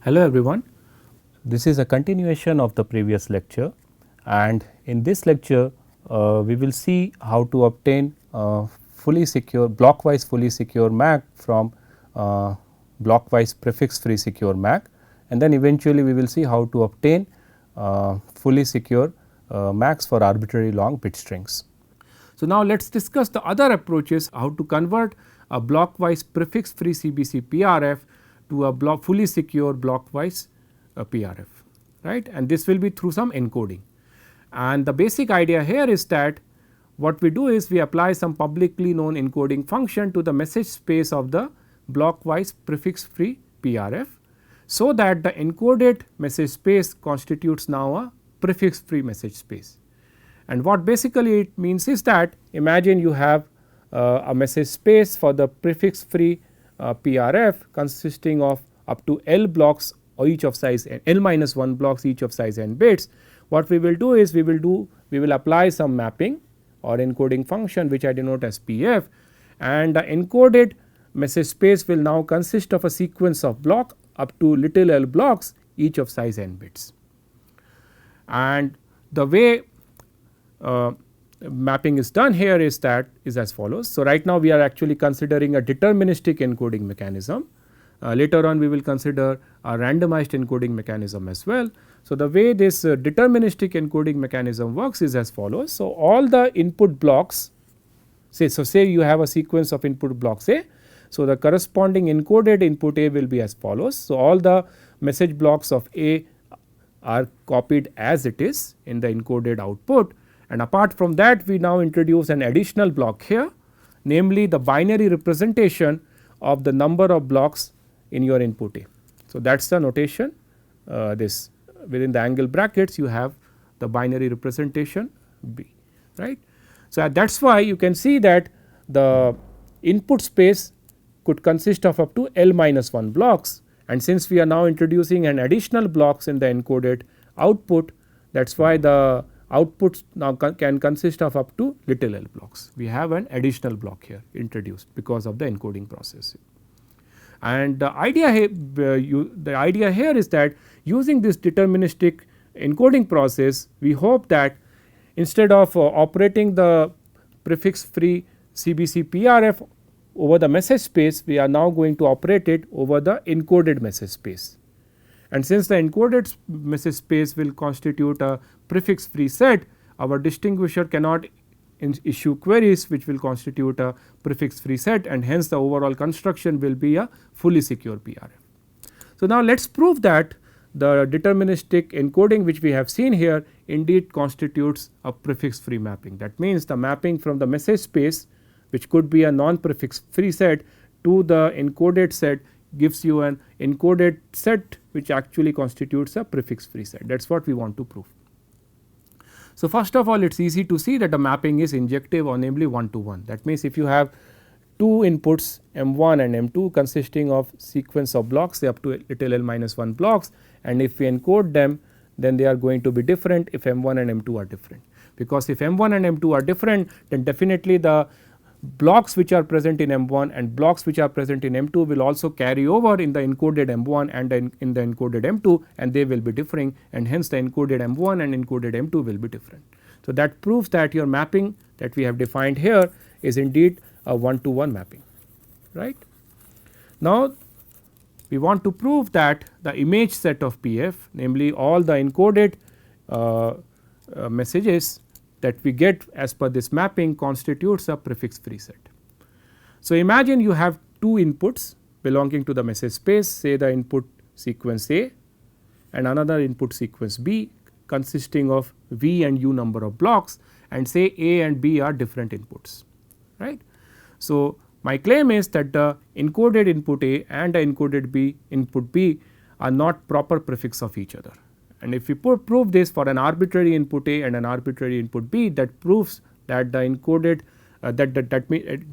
Hello everyone, this is a continuation of the previous lecture, and in this lecture we will see how to obtain fully secure blockwise fully secure MAC from blockwise prefix free secure MAC, and then eventually we will see how to obtain fully secure MACs for arbitrary long bit strings. So, now let us discuss the other approaches, how to convert a blockwise prefix free CBC PRF to a fully secure blockwise PRF, right, and this will be through some encoding. And the basic idea here is that what we do is we apply some publicly known encoding function to the message space of the blockwise prefix free PRF, so that the encoded message space constitutes now a prefix free message space. And what basically it means is that imagine you have a message space for the prefix free PRF consisting of up to L blocks or each of size n, L minus 1 blocks each of size n bits. What we will do is we will apply some mapping or encoding function which I denote as PF, and the encoded message space will now consist of a sequence of block up to little l blocks each of size n bits. And the way mapping is done here is as follows. So, right now we are actually considering a deterministic encoding mechanism. Later on we will consider a randomized encoding mechanism as well. So, the way this deterministic encoding mechanism works is as follows. So, all the input blocks say you have a sequence of input blocks A. So, the corresponding encoded input A will be as follows. So, all the message blocks of A are copied as it is in the encoded output, and apart from that we now introduce an additional block here, namely the binary representation of the number of blocks in your input A. So, that is the notation, this within the angle brackets you have the binary representation B, right. So, that is why you can see that the input space could consist of up to L minus 1 blocks, and since we are now introducing an additional blocks in the encoded output, that is why the outputs now can consist of up to little l blocks. We have an additional block here introduced because of the encoding process. And the idea here is that using this deterministic encoding process, we hope that instead of operating the prefix free CBC PRF over the message space, we are now going to operate it over the encoded message space. And since the encoded message space will constitute a prefix free set, our distinguisher cannot issue queries which will constitute a prefix free set, and hence the overall construction will be a fully secure PRF. So, now let us prove that the deterministic encoding which we have seen here indeed constitutes a prefix free mapping. That means, the mapping from the message space, which could be a non prefix free set, to the encoded set gives you an encoded set which actually constitutes a prefix free set. That is what we want to prove. So, first of all, it is easy to see that the mapping is injective, or namely 1 to 1. That means, if you have two inputs M1 and M2 consisting of sequence of blocks say up to little l minus 1 blocks, and if we encode them, then they are going to be different if M1 and M2 are different, because if M1 and M2 are different, then definitely the blocks which are present in M1 and blocks which are present in M2 will also carry over in the encoded M1 and in the encoded M2, and they will be differing, and hence the encoded M1 and encoded M2 will be different. So, that proves that your mapping that we have defined here is indeed a 1 to 1 mapping, right. Now, we want to prove that the image set of PF, namely all the encoded messages that we get as per this mapping, constitutes a prefix free set. So, imagine you have two inputs belonging to the message space, say the input sequence A and another input sequence B consisting of V and U number of blocks, and say A and B are different inputs, right. So, my claim is that the encoded input A and the encoded B input B are not proper prefix of each other. And if we prove this for an arbitrary input A and an arbitrary input B, that proves that the encoded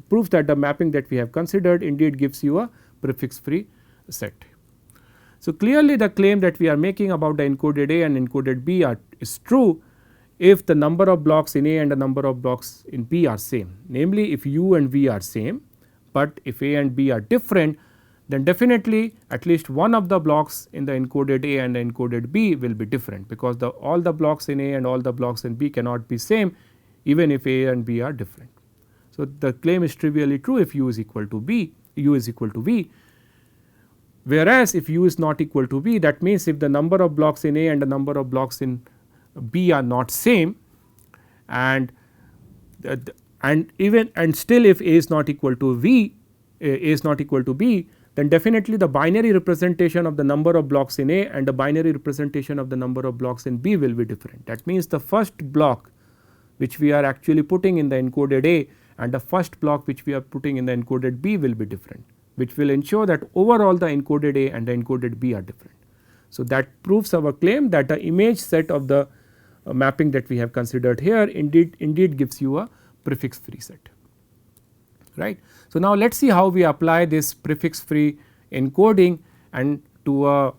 proves that the mapping that we have considered indeed gives you a prefix free set. So, clearly the claim that we are making about the encoded A and encoded B is true if the number of blocks in A and the number of blocks in B are same, namely if U and V are same, but if A and B are different, then definitely at least one of the blocks in the encoded A and the encoded B will be different, because all the blocks in A and all the blocks in B cannot be same even if A and B are different. So, the claim is trivially true if U is equal to B, U is equal to V, whereas if U is not equal to V, that means if the number of blocks in A and the number of blocks in B are not same, and still if A is not equal to V, A is not equal to B, then definitely the binary representation of the number of blocks in A and the binary representation of the number of blocks in B will be different. That means the first block which we are actually putting in the encoded A and the first block which we are putting in the encoded B will be different, which will ensure that overall the encoded A and the encoded B are different. So, that proves our claim that the image set of the mapping that we have considered here indeed gives you a prefix free set, right. So, now let us see how we apply this prefix free encoding and to a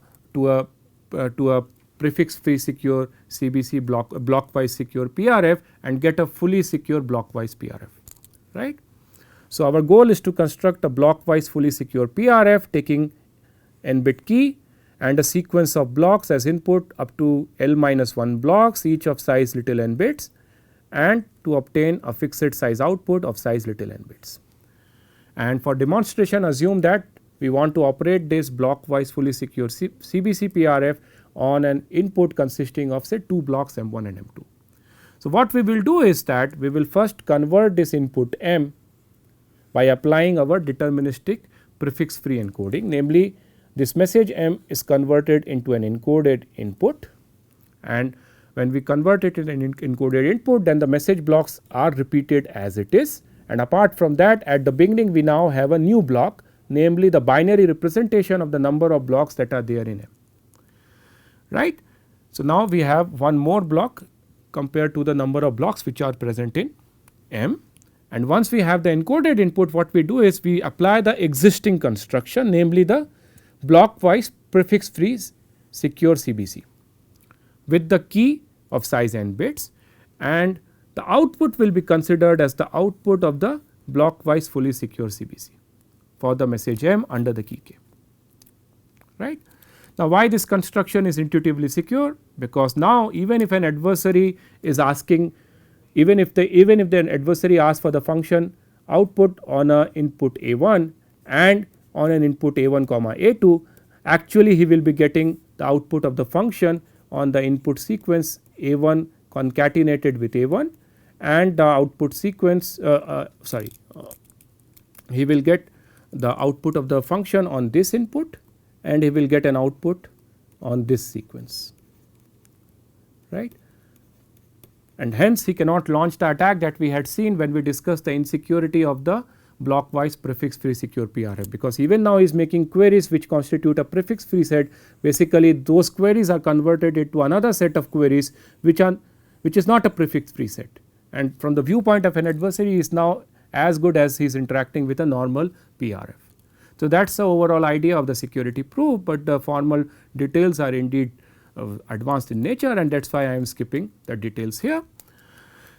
prefix free secure CBC blockwise secure PRF and get a fully secure blockwise PRF, right. So, our goal is to construct a blockwise fully secure PRF taking n bit key and a sequence of blocks as input up to L minus 1 blocks each of size little n bits, and to obtain a fixed size output of size little n bits. And for demonstration, assume that we want to operate this blockwise fully secure CBC PRF on an input consisting of say 2 blocks M1 and M2. So, what we will do is that we will first convert this input M by applying our deterministic prefix free encoding, namely this message M is converted into an encoded input, and when we convert it in an encoded input, then the message blocks are repeated as it is, and apart from that at the beginning we now have a new block, namely the binary representation of the number of blocks that are there in M, right. So, now we have one more block compared to the number of blocks which are present in M, and once we have the encoded input, what we do is we apply the existing construction, namely the blockwise prefix free secure CBC with the key of size n bits, and the output will be considered as the output of the blockwise fully secure CBC for the message M under the key k, right. Now, why this construction is intuitively secure? Because now even if an adversary is asking, even if the adversary asks for the function output on a input A1 and on an input A1 comma A2, actually he will be getting the output of the function on the input sequence A1 concatenated with A1 and the output sequence he will get the output of the function on this input and he will get an output on this sequence, right. And hence he cannot launch the attack that we had seen when we discussed the insecurity of the blockwise prefix free secure PRF, because even now he is making queries which constitute a prefix free set. Basically those queries are converted into another set of queries which is not a prefix free set, and from the viewpoint of an adversary is now as good as he is interacting with a normal PRF. So, that is the overall idea of the security proof, but the formal details are indeed advanced in nature, and that is why I am skipping the details here.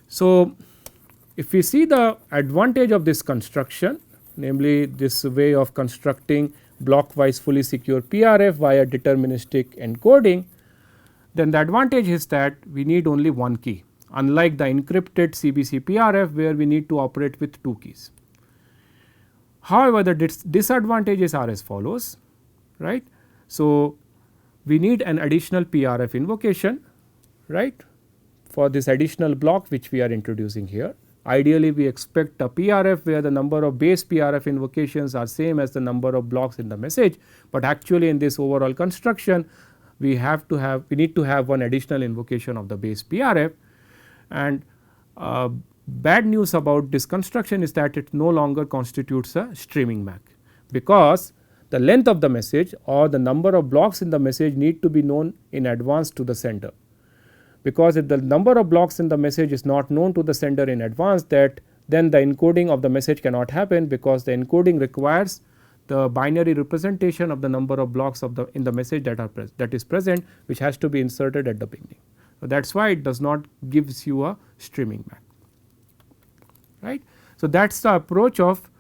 So, if we see the advantage of this construction, namely this way of constructing blockwise fully secure PRF via deterministic encoding, then the advantage is that we need only one key, unlike the encrypted CBC PRF where we need to operate with 2 keys. However, the disadvantages are as follows, right. So, we need an additional PRF invocation, right, for this additional block which we are introducing here. Ideally, we expect a PRF where the number of base PRF invocations are same as the number of blocks in the message, but actually in this overall construction we need to have one additional invocation of the base PRF, and bad news about this construction is that it no longer constitutes a streaming MAC, because the length of the message or the number of blocks in the message need to be known in advance to the sender, because if the number of blocks in the message is not known to the sender in advance, then the encoding of the message cannot happen, because the encoding requires the binary representation of the number of blocks in the message that is present, which has to be inserted at the beginning. So, that is why it does not gives you a streaming MAC, right. So, that is the approach of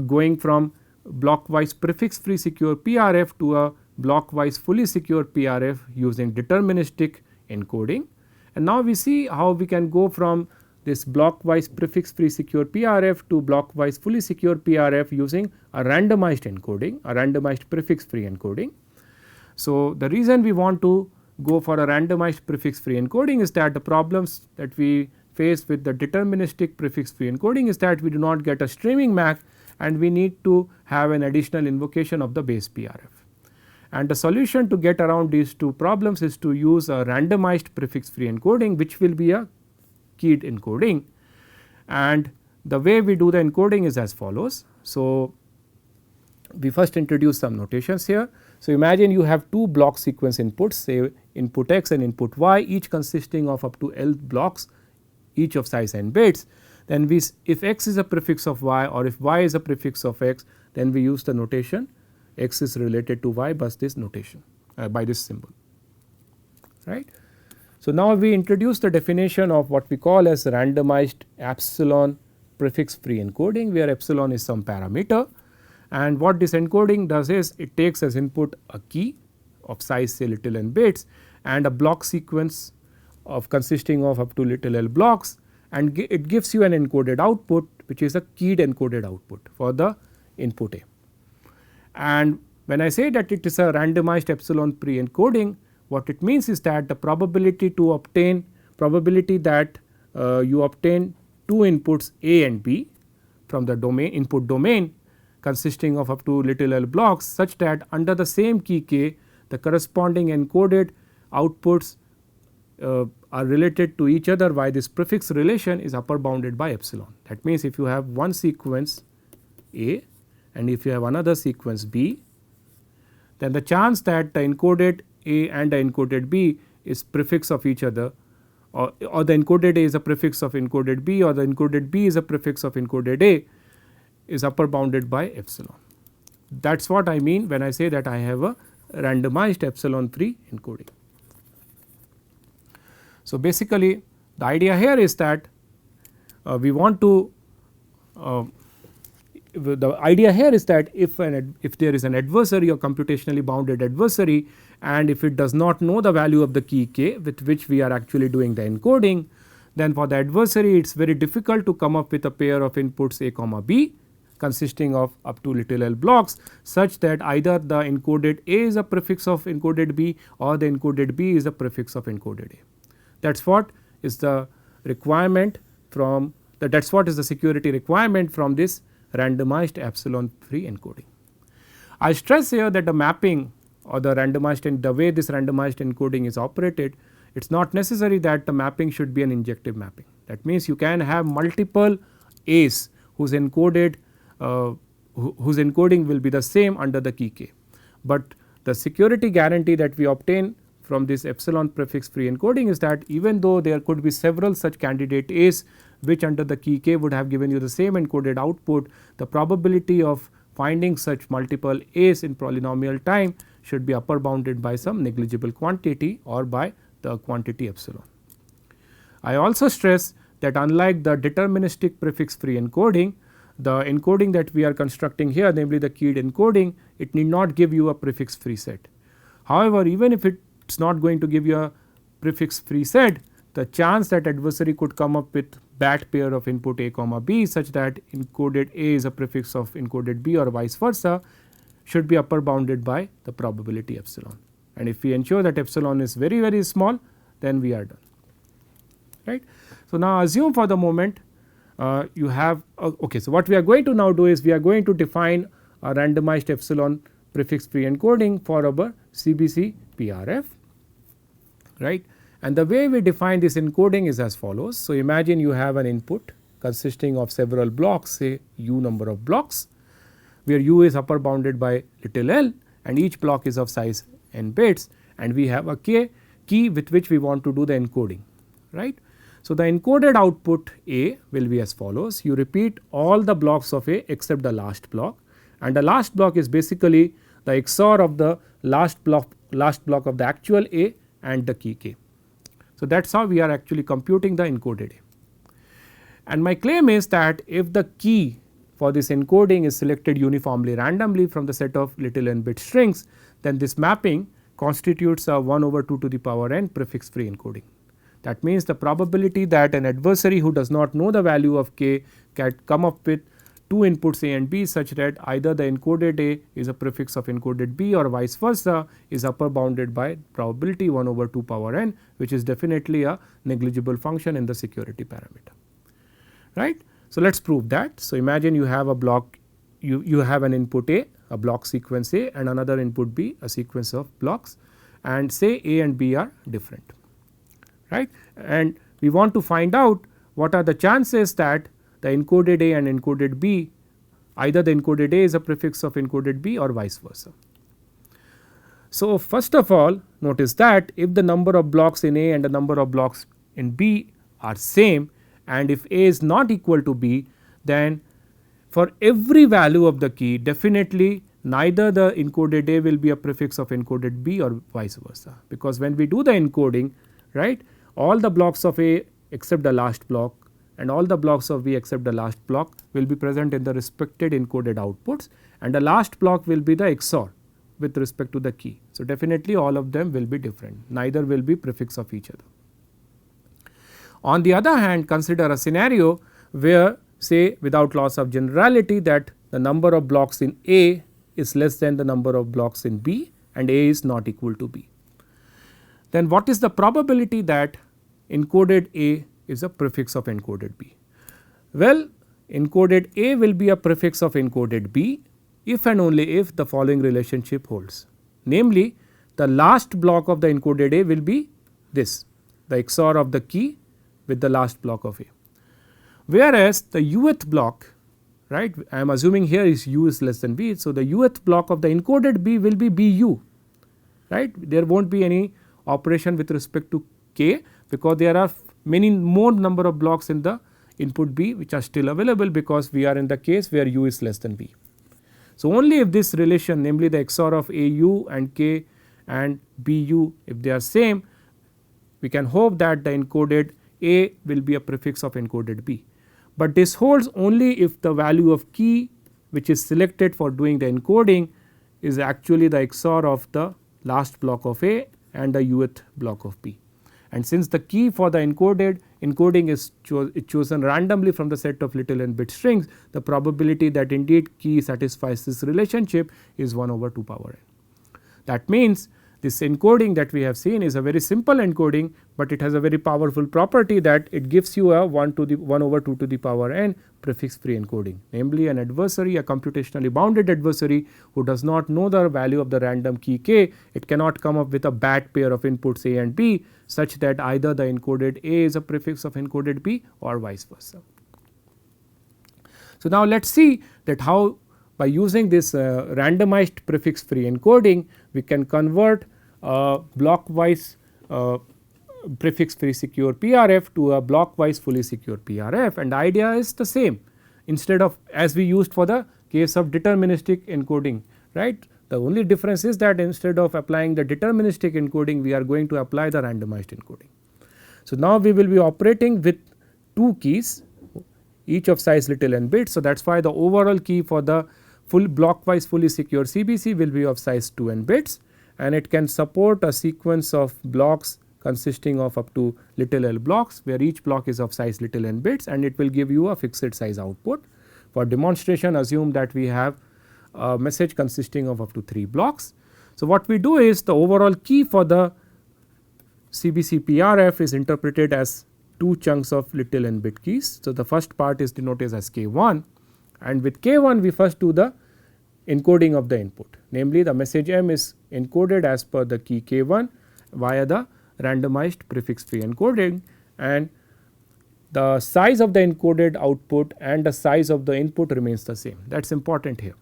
going from block wise prefix free secure PRF to a block wise fully secure PRF using deterministic encoding. And now we see how we can go from this block wise prefix free secure PRF to block wise fully secure PRF using a randomized encoding, a randomized prefix free encoding. So, the reason we want to go for a randomized prefix free encoding is that the problems that we face with the deterministic prefix free encoding is that we do not get a streaming MAC and we need to have an additional invocation of the base PRF. And the solution to get around these two problems is to use a randomized prefix free encoding, which will be a keyed encoding. And the way we do the encoding is as follows. So, we first introduce some notations here. So, imagine you have two block sequence inputs, say input x and input y, each consisting of up to L blocks, each of size n bits. Then we, if x is a prefix of y or if y is a prefix of x, then we use the notation x is related to y by this notation, by this symbol, right. So, now we introduce the definition of what we call as randomized epsilon prefix free encoding, where epsilon is some parameter. And what this encoding does is it takes as input a key of size say little n bits and a block sequence of consisting of up to little l blocks, and it gives you an encoded output, which is a keyed encoded output for the input A. And when I say that it is a randomized epsilon pre encoding, what it means is that the probability that you obtain two inputs A and B from the domain input domain consisting of up to little l blocks, such that under the same key k the corresponding encoded outputs are related to each other by this prefix relation is upper bounded by epsilon. That means, if you have one sequence A and if you have another sequence B, then the chance that the encoded A and the encoded B is prefix of each other, or the encoded A is a prefix of encoded B, or the encoded B is a prefix of encoded A, is upper bounded by epsilon. That is what I mean when I say that I have a randomized epsilon free encoding. So, basically the idea here is that we want to the idea here is that if there is an adversary or computationally bounded adversary, and if it does not know the value of the key k with which we are actually doing the encoding, then for the adversary it is very difficult to come up with a pair of inputs A comma B consisting of up to little l blocks, such that either the encoded A is a prefix of encoded B or the encoded B is a prefix of encoded A. That is what is the requirement from that is what is the security requirement from this randomized epsilon free encoding. I stress here that the mapping or the randomized and the way this randomized encoding is operated, it is not necessary that the mapping should be an injective mapping. That means, you can have multiple A's whose encoding will be the same under the key k, but the security guarantee that we obtain from this epsilon prefix free encoding is that even though there could be several such candidate A's which under the key k would have given you the same encoded output, the probability of finding such multiple A's in polynomial time should be upper bounded by some negligible quantity or by the quantity epsilon. I also stress that unlike the deterministic prefix free encoding, the encoding that we are constructing here, namely the keyed encoding, it need not give you a prefix free set. However, even if it is not going to give you a prefix free set, the chance that adversary could come up with bat pair of input A comma B such that encoded A is a prefix of encoded B or vice versa should be upper bounded by the probability epsilon. And if we ensure that epsilon is very, very small, then we are done, right. So, now assume for the moment you have okay. So, what we are going to now do is we are going to define a randomized epsilon prefix free encoding for our CBC PRF, right. And the way we define this encoding is as follows. So, imagine you have an input consisting of several blocks, say u number of blocks, where u is upper bounded by little l and each block is of size n bits, and we have a key with which we want to do the encoding, right. So, the encoded output A will be as follows. You repeat all the blocks of A except the last block, and the last block is basically the XOR of the last block of the actual A and the key k. So, that is how we are actually computing the encoded A. And my claim is that if the key for this encoding is selected uniformly randomly from the set of little n bit strings, then this mapping constitutes a 1 over 2 to the power n prefix free encoding. That means the probability that an adversary who does not know the value of k can come up with two inputs A and B such that either the encoded A is a prefix of encoded B or vice versa is upper bounded by probability 1 over 2 power n, which is definitely a negligible function in the security parameter, right. So, let us prove that. So, imagine you have a block, you have an input A, a block sequence A, and another input B, a sequence of blocks, and say A and B are different, right. And we want to find out what are the chances that the encoded A and encoded B, either the encoded A is a prefix of encoded B or vice versa. So, first of all, notice that if the number of blocks in A and the number of blocks in B are same, and if A is not equal to B, then for every value of the key definitely neither the encoded A will be a prefix of encoded B or vice versa, because when we do the encoding, right, all the blocks of A except the last block and all the blocks of B except the last block will be present in the respected encoded outputs, and the last block will be the XOR with respect to the key. So, definitely all of them will be different, neither will be prefix of each other. On the other hand, consider a scenario where, say, without loss of generality, that the number of blocks in A is less than the number of blocks in B and A is not equal to B. Then what is the probability that encoded A is a prefix of encoded B? Well, encoded A will be a prefix of encoded B if and only if the following relationship holds. Namely, the last block of the encoded A will be this, the XOR of the key with the last block of A. Whereas the uth block, right, I am assuming here is u is less than b. So, the uth block of the encoded B will be bu, right. There will not be any operation with respect to k, because there are many more number of blocks in the input B which are still available, because we are in the case where u is less than b. So, only if this relation, namely the XOR of AU and K and BU, if they are same, we can hope that the encoded A will be a prefix of encoded B. But this holds only if the value of key which is selected for doing the encoding is actually the XOR of the last block of A and the uth block of B. And since the key for the encoding is chosen randomly from the set of little n bit strings, the probability that indeed key satisfies this relationship is 1 over 2 power n. That means this encoding that we have seen is a very simple encoding, but it has a very powerful property that it gives you a 1 over 2 to the power n prefix free encoding, namely an adversary, a computationally bounded adversary who does not know the value of the random key k. It cannot come up with a bad pair of inputs A and B such that either the encoded A is a prefix of encoded B or vice versa. So, now let us see that how by using this randomized prefix free encoding we can convert blockwise prefix free secure PRF to a blockwise fully secure PRF, and the idea is the same. Instead of, as we used for the case of deterministic encoding, right, the only difference is that instead of applying the deterministic encoding we are going to apply the randomized encoding. So, now we will be operating with two keys each of size little n bits. So, that is why the overall key for the full blockwise fully secure CBC will be of size 2n bits, and it can support a sequence of blocks consisting of up to little l blocks, where each block is of size little n bits, and it will give you a fixed size output. For demonstration, assume that we have a message consisting of up to 3 blocks. So, what we do is the overall key for the CBC PRF is interpreted as 2 chunks of little n bit keys. So, the first part is denoted as K1, and with K1 we first do the encoding of the input, namely the message M is encoded as per the key K1 via the randomized prefix free encoding, and the size of the encoded output and the size of the input remains the same. That is important here,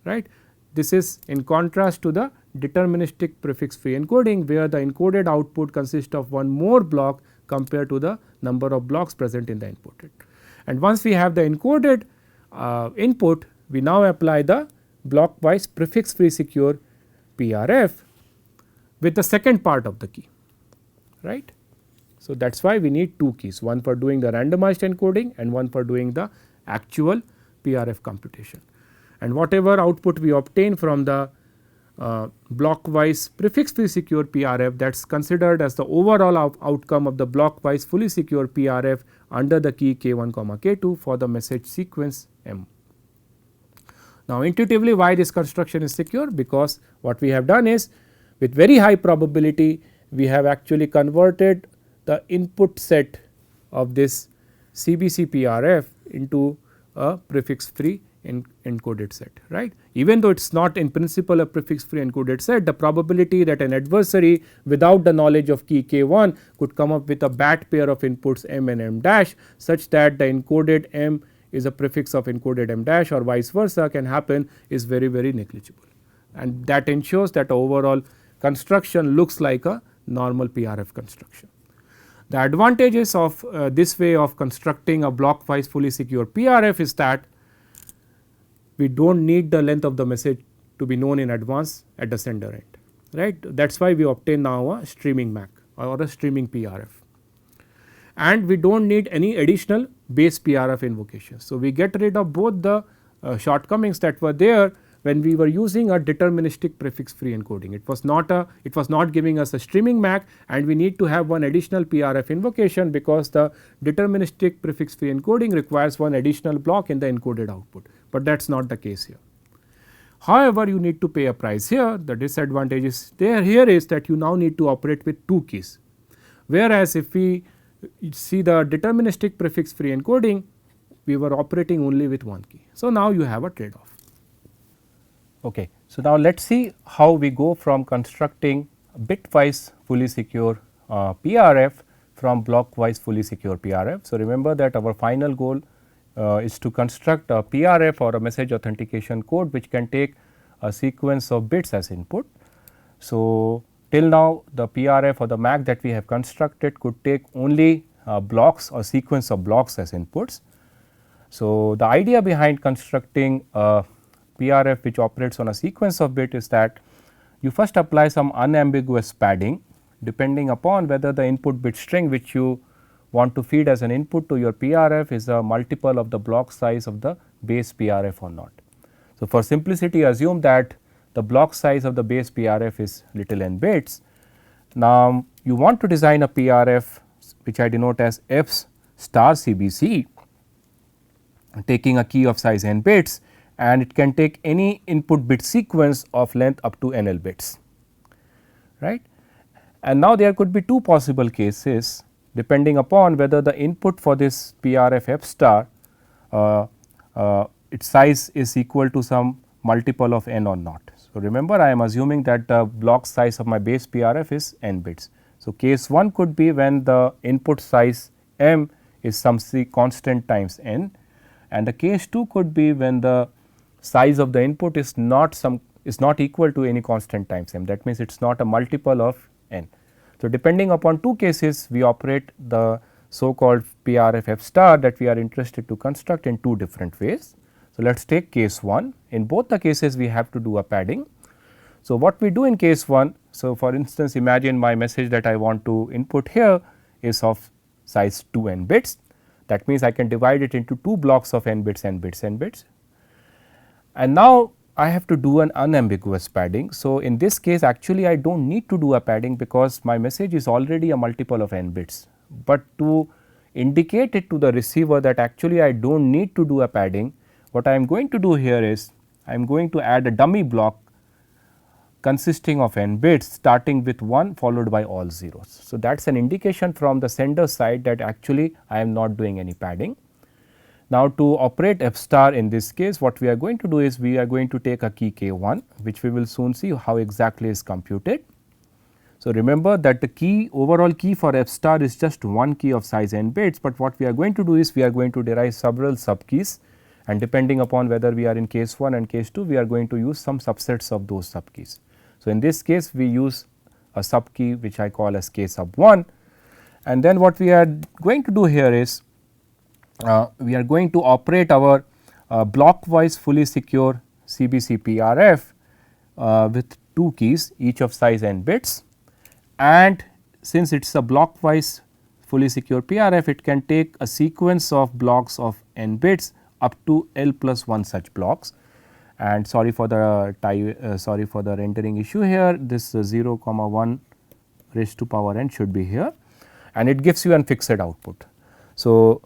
right. This is in contrast to the deterministic prefix free encoding, where the encoded output consists of one more block compared to the number of blocks present in the input. And once we have the encoded input, we now apply the blockwise prefix free secure PRF with the second part of the key, right. So, that is why we need 2 keys, one for doing the randomized encoding and one for doing the actual PRF computation. And whatever output we obtain from the block-wise prefix-free secure PRF, that is considered as the overall outcome of the block-wise fully secure PRF under the key K1 comma K2 for the message sequence M. Now, intuitively why this construction is secure? Because what we have done is, with very high probability, we have actually converted the input set of this CBC PRF into a prefix free encoded set, right. Even though it is not in principle a prefix free encoded set, the probability that an adversary without the knowledge of key K1 could come up with a BAT pair of inputs M and M dash, such that the encoded M is a prefix of encoded M dash or vice versa can happen, is very negligible, and that ensures that overall construction looks like a normal PRF construction. The advantages of this way of constructing a block wise fully secure PRF is that we do not need the length of the message to be known in advance at the sender end, right. That is why we obtain now a streaming MAC or a streaming PRF, and we do not need any additional base PRF invocations. So, we get rid of both the shortcomings that were there when we were using a deterministic prefix free encoding. It was not giving us a streaming MAC, and we need to have one additional PRF invocation because the deterministic prefix free encoding requires one additional block in the encoded output, but that is not the case here. However, you need to pay a price here. The disadvantage is here is that you now need to operate with 2 keys, whereas if we see the deterministic prefix free encoding, we were operating only with 1 key. So, now you have a trade off. Okay. So, now let us see how we go from constructing bitwise fully secure PRF from blockwise fully secure PRF. So, remember that our final goal is to construct a PRF or a message authentication code which can take a sequence of bits as input. So, till now the PRF or the MAC that we have constructed could take only blocks or sequence of blocks as inputs. So, the idea behind constructing a PRF which operates on a sequence of bit is that you first apply some unambiguous padding depending upon whether the input bit string which you want to feed as an input to your PRF is a multiple of the block size of the base PRF or not. So, for simplicity assume that the block size of the base PRF is little n bits. Now, you want to design a PRF which I denote as F star CBC taking a key of size n bits, and it can take any input bit sequence of length up to NL bits, right. And now there could be 2 possible cases depending upon whether the input for this PRF F star its size is equal to some multiple of n or not. So, remember I am assuming that the block size of my base PRF is n bits. So, case 1 could be when the input size m is some c constant times n, and the case 2 could be when the size of the input is not equal to any constant times m, that means it is not a multiple of n. So, depending upon 2 cases we operate the so called PRF F star that we are interested to construct in 2 different ways. So, let us take case 1. In both the cases we have to do a padding. So, what we do in case 1, so for instance imagine my message that I want to input here is of size 2 n bits, that means I can divide it into 2 blocks of n bits, n bits, n bits. And now I have to do an unambiguous padding. So, in this case actually I do not need to do a padding because my message is already a multiple of n bits, but to indicate it to the receiver that actually I do not need to do a padding, what I am going to do here is I am going to add a dummy block consisting of n bits starting with 1 followed by all zeros. So, that is an indication from the sender side that actually I am not doing any padding. Now, to operate F star in this case what we are going to do is we are going to take a key K1 which we will soon see how exactly is computed. So, remember that the key overall key for F star is just 1 key of size n bits, but what we are going to do is we are going to derive several sub keys, and depending upon whether we are in case 1 and case 2 we are going to use some subsets of those sub keys. So, in this case we use a sub key which I call as k sub 1, and then what we are going to do here is we are going to operate our blockwise fully secure CBC PRF with 2 keys each of size n bits, and since it is a blockwise fully secure PRF it can take a sequence of blocks of n bits up to L plus 1 such blocks. And sorry for the rendering issue here, this 0 comma 1 raised to power n should be here, and it gives you an fixed output. So,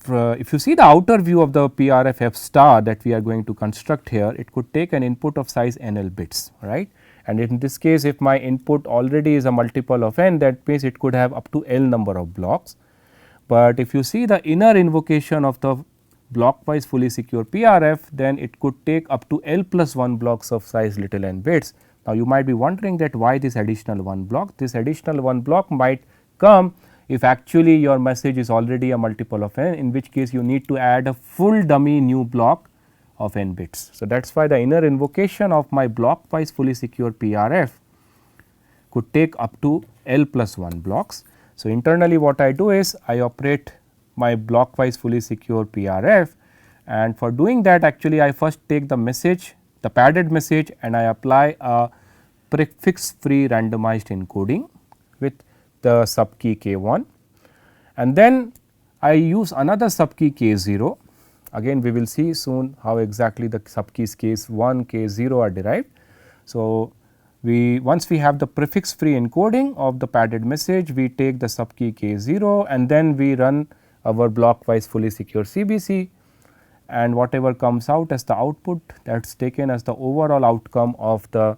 if you see the outer view of the PRF F star that we are going to construct here, it could take an input of size NL bits, right. And in this case, if my input already is a multiple of n, that means it could have up to L number of blocks. But if you see the inner invocation of the blockwise fully secure PRF, then it could take up to L plus 1 blocks of size little n bits. Now, you might be wondering that why this additional 1 block? This additional 1 block might come if actually your message is already a multiple of n, in which case you need to add a full dummy new block of n bits. So, that is why the inner invocation of my blockwise fully secure PRF could take up to L plus 1 blocks. So, internally what I do is I operate my blockwise fully secure PRF, and for doing that actually I first take the message, the padded message, and I apply a prefix free randomized encoding with the sub key k1, and then I use another sub key k0. Again we will see soon how exactly the sub keys k1, k0 are derived. So, once we have the prefix free encoding of the padded message, we take the sub key k0 and then we run our blockwise fully secure CBC, and whatever comes out as the output, that is taken as the overall outcome of the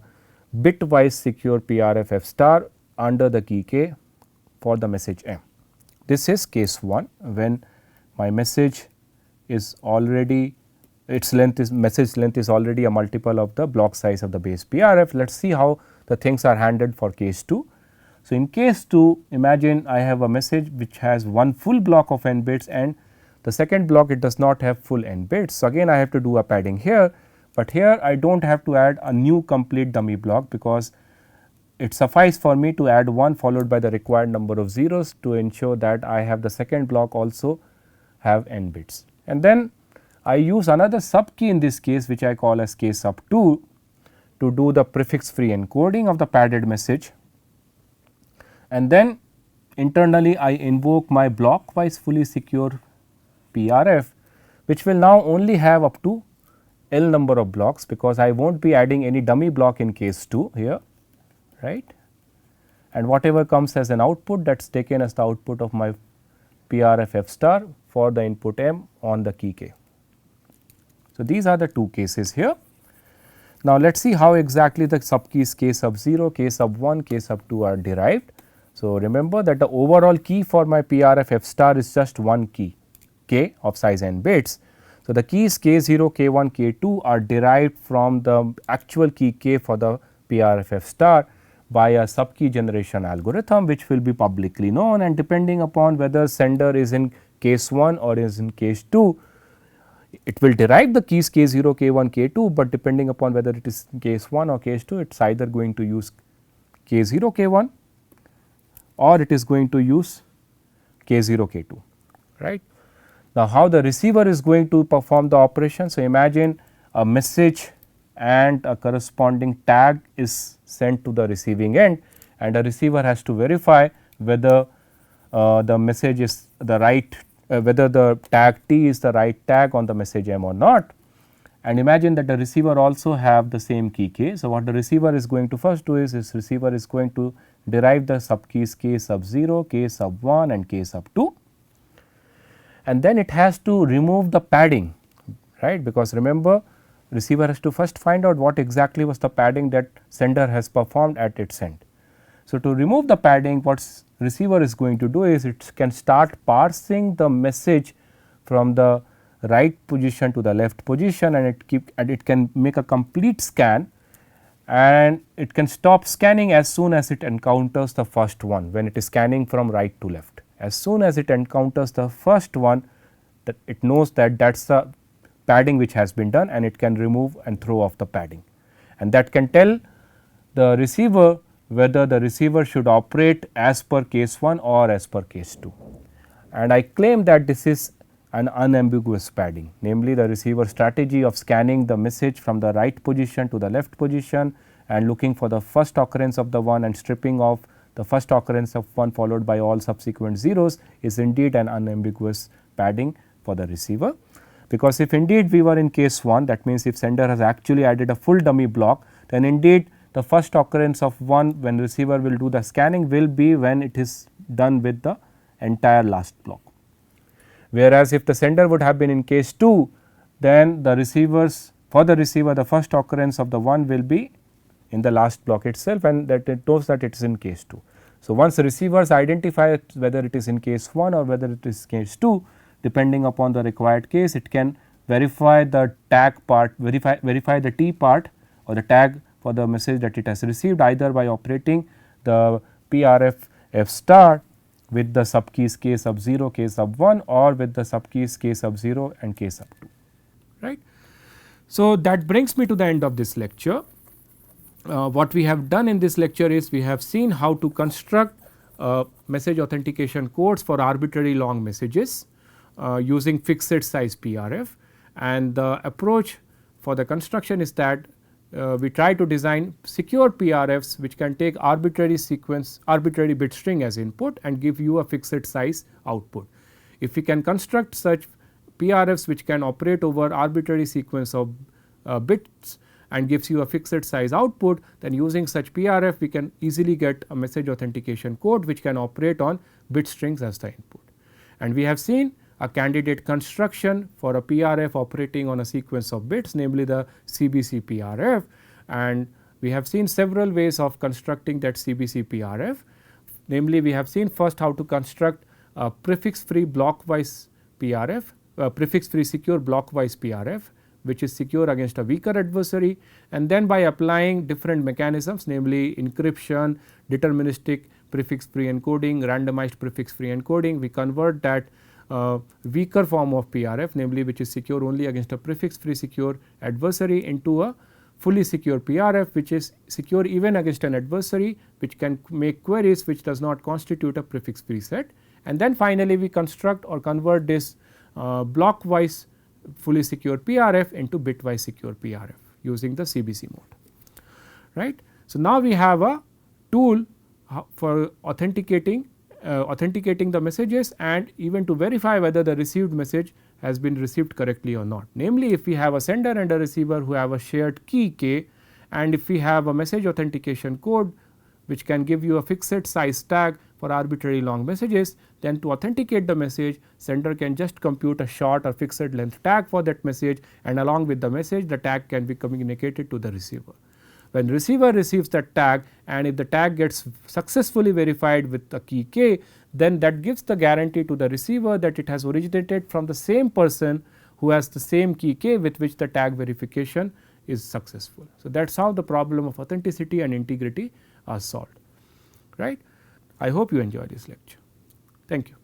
bitwise secure PRF F star under the key k for the message m. This is case 1, when my message is already, its length is, message length is already a multiple of the block size of the base PRF. Let us see how the things are handled for case 2. So, in case 2, imagine I have a message which has one full block of n bits, and the second block it does not have full n bits. So, again I have to do a padding here, but here I do not have to add a new complete dummy block, because it suffice for me to add 1 followed by the required number of zeros to ensure that I have the second block also have n bits. And then I use another sub key in this case, which I call as k sub 2, to do the prefix free encoding of the padded message, and then internally I invoke my blockwise fully secure PRF, which will now only have up to L number of blocks, because I will not be adding any dummy block in case 2 here, right, and whatever comes as an output, that is taken as the output of my PRF F star for the input m on the key k. So, these are the two cases here. Now, let us see how exactly the sub keys k sub 0, k sub 1, k sub 2 are derived. So, remember that the overall key for my PRF F star is just one key k of size n bits. So, the keys k0, k1, k2 are derived from the actual key k for the PRF F star by a sub key generation algorithm, which will be publicly known, and depending upon whether sender is in case 1 or is in case 2, it will derive the keys k0, k1, k2, but depending upon whether it is case 1 or case 2, it is either going to use k0, k1 or it is going to use k0, k2, right. Now, how the receiver is going to perform the operation? So, imagine a message and a corresponding tag is sent to the receiving end, and the receiver has to verify whether the message is the right, whether the tag T is the right tag on the message M or not. And imagine that the receiver also have the same key k. So, what the receiver is going to first do is this receiver is going to derive the sub keys k sub 0, k sub 1 and k sub 2, and then it has to remove the padding, right, because remember receiver has to first find out what exactly was the padding that sender has performed at its end. So, to remove the padding, what receiver is going to do is it can start parsing the message from the right position to the left position, and it can make a complete scan, and it can stop scanning as soon as it encounters the first one when it is scanning from right to left. As soon as it encounters the first one, that it knows that that is the padding which has been done, and it can remove and throw off the padding, and that can tell the receiver whether the receiver should operate as per case 1 or as per case 2. And I claim that this is an unambiguous padding, namely the receiver strategy of scanning the message from the right position to the left position and looking for the first occurrence of the 1 and stripping off the first occurrence of 1 followed by all subsequent zeros is indeed an unambiguous padding for the receiver. Because if indeed we were in case 1, that means if sender has actually added a full dummy block, then indeed the first occurrence of 1 when receiver will do the scanning will be when it is done with the entire last block. Whereas, if the sender would have been in case 2, then the receivers, for the receiver the first occurrence of the 1 will be in the last block itself, and that it knows that it is in case 2. So, once the receivers identify whether it is in case 1 or whether it is case 2, depending upon the required case, it can verify the tag part, verify the T part or the tag for the message that it has received, either by operating the PRF F star with the sub keys k sub 0, k sub 1, or with the sub keys k sub 0 and k sub 2, right. So, that brings me to the end of this lecture. What we have done in this lecture is we have seen how to construct message authentication codes for arbitrary long messages using fixed size PRF, and the approach for the construction is that we try to design secure PRFs which can take arbitrary bit string as input and give you a fixed size output. If we can construct such PRFs which can operate over arbitrary sequence of bits and gives you a fixed size output, then using such PRF we can easily get a message authentication code which can operate on bit strings as the input. And we have seen a candidate construction for a PRF operating on a sequence of bits, namely the CBC PRF, and we have seen several ways of constructing that CBC PRF. Namely, we have seen first how to construct a prefix free blockwise PRF, prefix free secure blockwise PRF, which is secure against a weaker adversary, and then by applying different mechanisms, namely encryption, deterministic prefix free encoding, randomized prefix free encoding, we convert that weaker form of PRF, namely which is secure only against a prefix free secure adversary, into a fully secure PRF which is secure even against an adversary, which can make queries which does not constitute a prefix free set. And then finally, we construct or convert this blockwise fully secure PRF into bitwise secure PRF using the CBC mode, right. So, now we have a tool for authenticating the messages and even to verify whether the received message has been received correctly or not. Namely, if we have a sender and a receiver who have a shared key k, and if we have a message authentication code which can give you a fixed size tag for arbitrary long messages, then to authenticate the message, sender can just compute a short or fixed length tag for that message, and along with the message the tag can be communicated to the receiver. When receiver receives that tag, and if the tag gets successfully verified with the key k, then that gives the guarantee to the receiver that it has originated from the same person who has the same key k with which the tag verification is successful. So, that is how the problem of authenticity and integrity are solved, right. I hope you enjoy this lecture. Thank you.